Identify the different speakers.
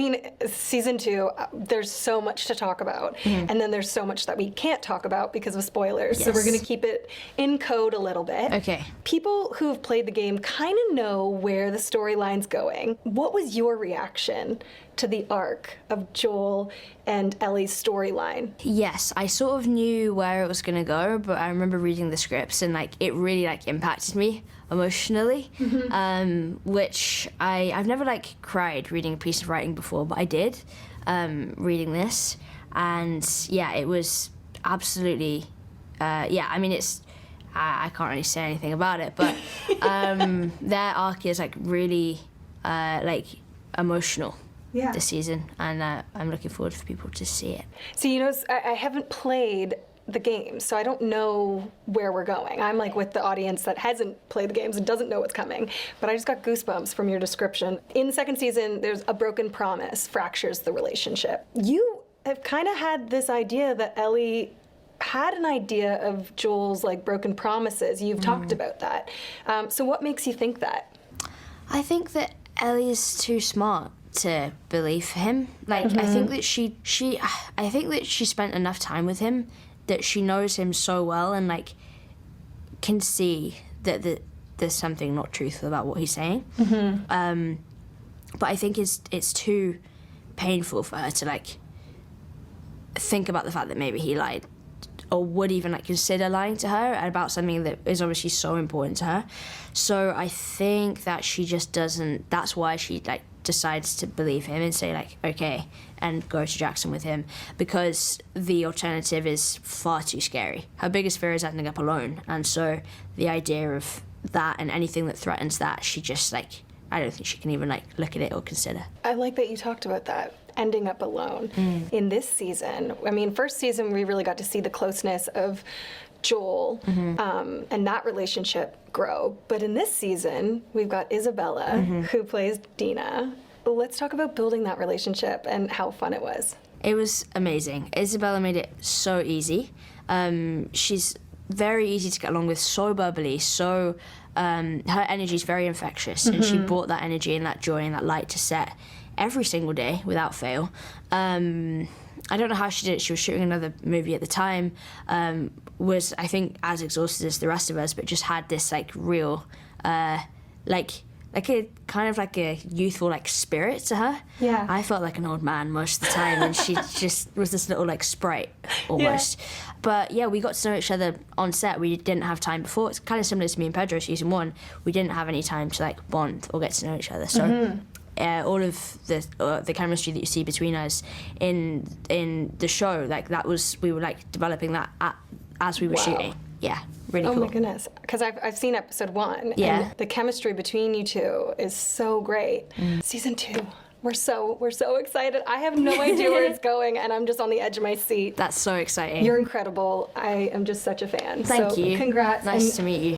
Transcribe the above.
Speaker 1: I mean, season 2, there's so much to talk about, and then there's so much that we can't talk about because of spoilers, so we're going to keep it in code a little bit.
Speaker 2: Okay.
Speaker 1: People who have played the game kind of know where the storyline's going. What was your reaction to the arc of Joel and Ellie's storyline?
Speaker 2: Yes, I sort of knew where it was going to go, but I remember reading the scripts and it really impacted me emotionally, which I've never cried reading a piece of writing before, but I did reading this, and yeah, it was absolutely I mean, it's I can't really say anything about it, but their arc is really emotional this season, and I'm looking forward for people to see it.
Speaker 1: So I haven't played the games, so I don't know where we're going. I'm with the audience that hasn't played the games and doesn't know what's coming, but I just got goosebumps from your description. In the second season, there's a broken promise fractures the relationship. You have kind of had this idea that Ellie had an idea of Joel's broken promises. You've talked about that. So what makes you think that?
Speaker 2: I think that Ellie is too smart to believe him. I think that she spent enough time with him that she knows him so well and can see that there's something not truthful about what he's saying. But I think it's too painful for her to think about the fact that maybe he lied, or would even consider lying to her about something that is obviously so important to her. So I think that she just doesn't. That's why she decides to believe him and say okay, and go to Jackson with him, because the alternative is far too scary. Her biggest fear is ending up alone, and so the idea of that and anything that threatens that, she just I don't think she can even look at it or consider. I
Speaker 1: like that you talked about that, ending up alone. In this season, I mean, first season we really got to see the closeness of Joel and that relationship grow. But in this season, we've got Isabella, who plays Dina. Let's talk about building that relationship and how fun it was.
Speaker 2: It was amazing. Isabella made it so easy. She's very easy to get along with, so bubbly, so her energy is very infectious, and she brought that energy and that joy and that light to set every single day without fail. I don't know how she did it. She was shooting another movie at the time, was, I think, as exhausted as the rest of us, but just had this real a kind of a youthful spirit to her.
Speaker 1: Yeah.
Speaker 2: I felt like an old man most of the time, and she just was this little sprite almost. Yeah. But yeah, we got to know each other on set. We didn't have time before. It's kind of similar to me and Pedro season 1. We didn't have any time to bond or get to know each other. So all of the chemistry that you see between us in the show, that was, we were
Speaker 1: developing that
Speaker 2: as we were shooting. Yeah, really cool.
Speaker 1: Oh my goodness, because I've seen episode 1, and the chemistry between you two is so great. Season 2, we're so excited. I have no idea where it's going, and I'm just on the edge of my seat.
Speaker 2: That's so exciting.
Speaker 1: You're incredible. I am just such a fan.
Speaker 2: Thank you.
Speaker 1: Congrats.
Speaker 2: Nice to meet you.